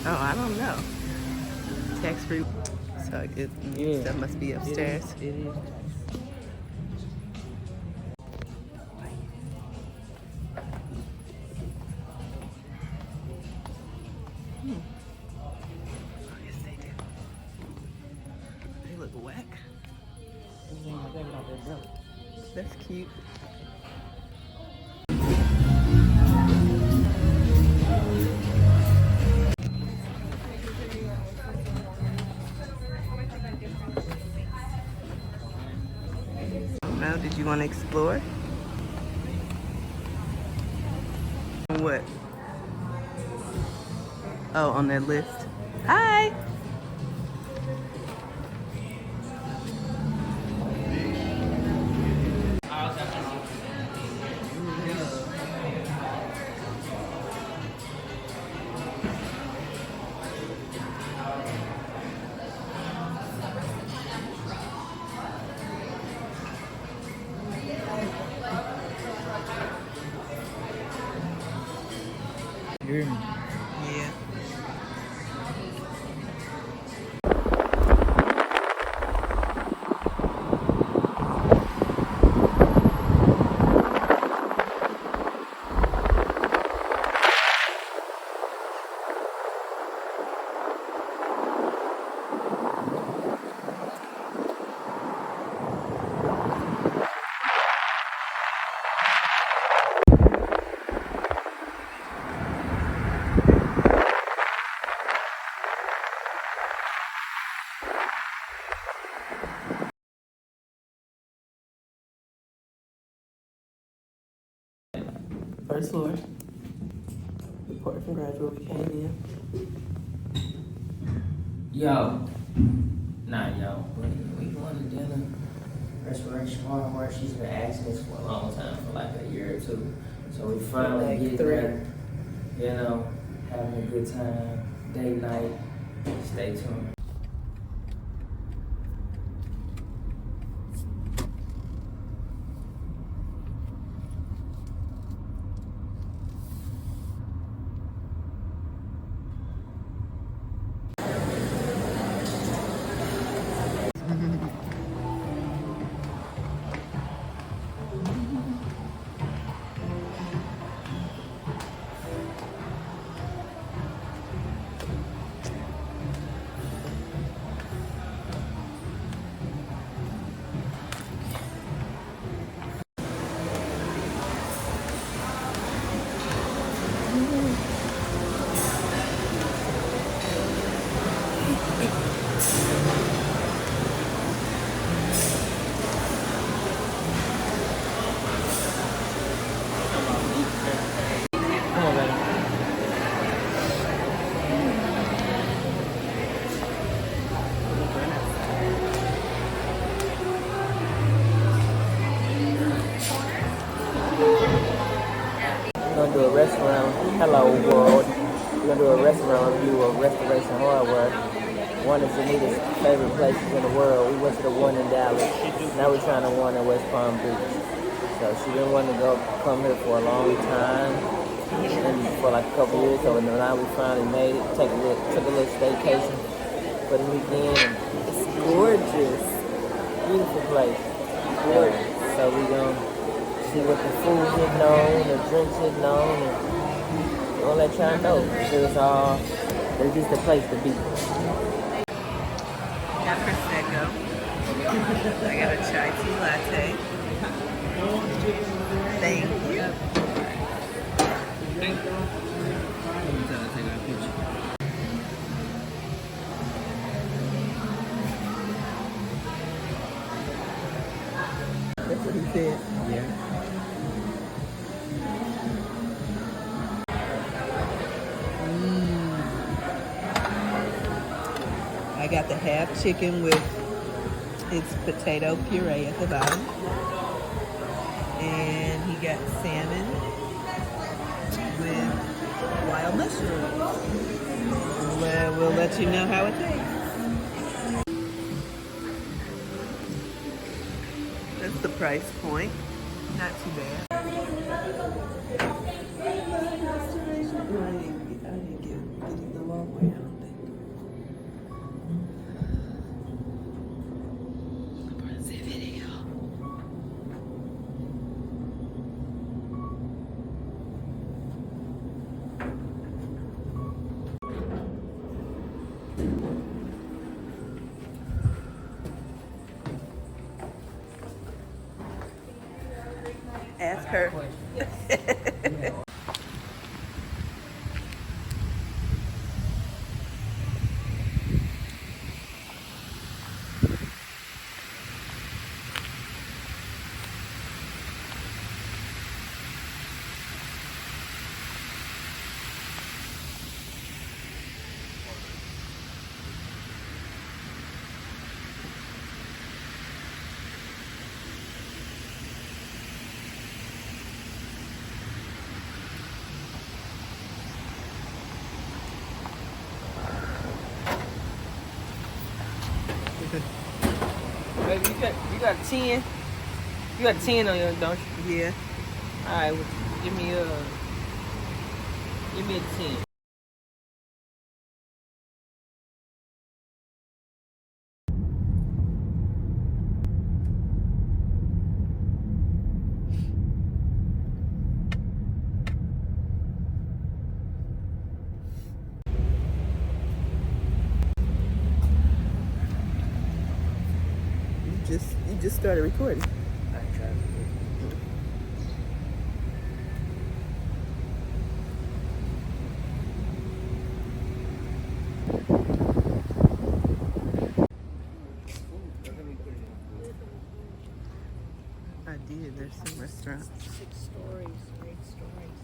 Oh, I don't know. Tax-free. So that must be upstairs. It is. Oh, yes, they do. They look whack. That's cute. Now, did you want to explore? What? Oh, on that list. Hi! You hear me? Yeah. First floor. Report from graduate. We came in. Yo. Nah, yo. We going to dinner. Restoration Hardware. She's been asking us for a long time, for like a year or two. So we finally Like get 3. there. You know, having a good time. Date night. Stay tuned. Come on, baby. We're gonna do a restaurant. Hello, world. We're gonna do a restaurant review of Restoration Hardware. One of Janita's favorite places in the world. We went to the one in Dallas. Now we're trying to one in West Palm Beach. So she been wanting to come here for a long time, and for like a couple years. So now we finally made it. Took a little staycation for the weekend. It's gorgeous. Beautiful place. Gorgeous. So we gonna see what the food hitting on, the drinks hitting on, and we're gonna let y'all know. It's just a place to be. Got Prosecco. I got a chai tea latte. Thank you. That's what he said. Yeah. I got the half chicken with its potato puree at the bottom. And he got salmon with wild mushrooms. We'll let you know how it tastes. That's the price point. Not too bad. I didn't get the long way out. Ask her. Baby, you got a 10? You got a 10 on you, don't you? Yeah. Alright, well, give me a 10. You just started recording. I tried to. I did. There's some restaurants. 6 stories, 8 stories.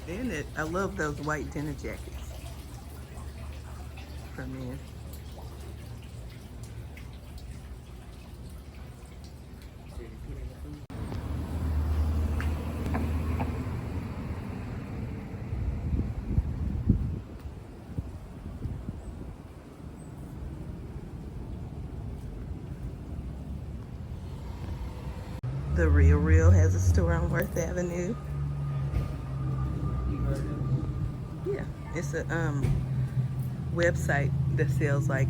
And I love those white dinner jackets for men. The Real Real has a store on Worth Avenue. You heard of it? Yeah, it's a website that sells like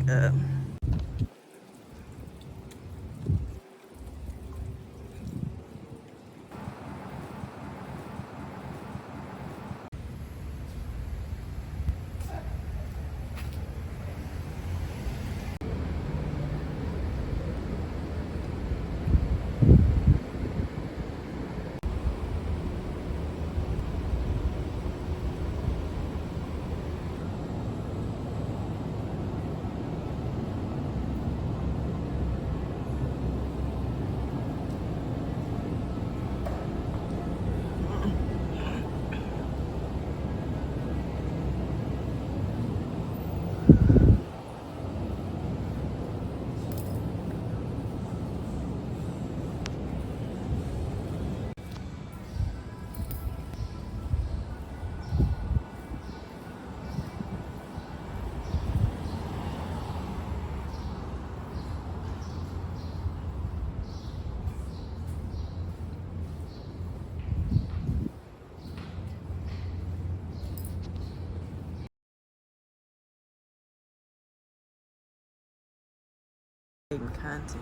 content.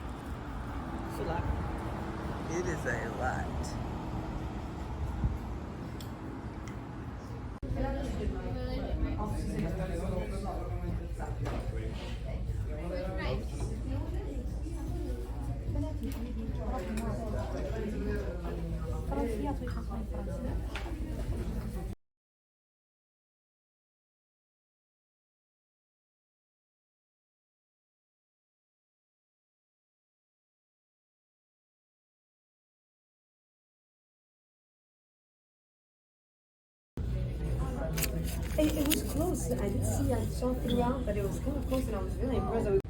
It's a lot. It is a lot. It was close. I did see, I saw throughout, but it was kind of close, and I was really impressed.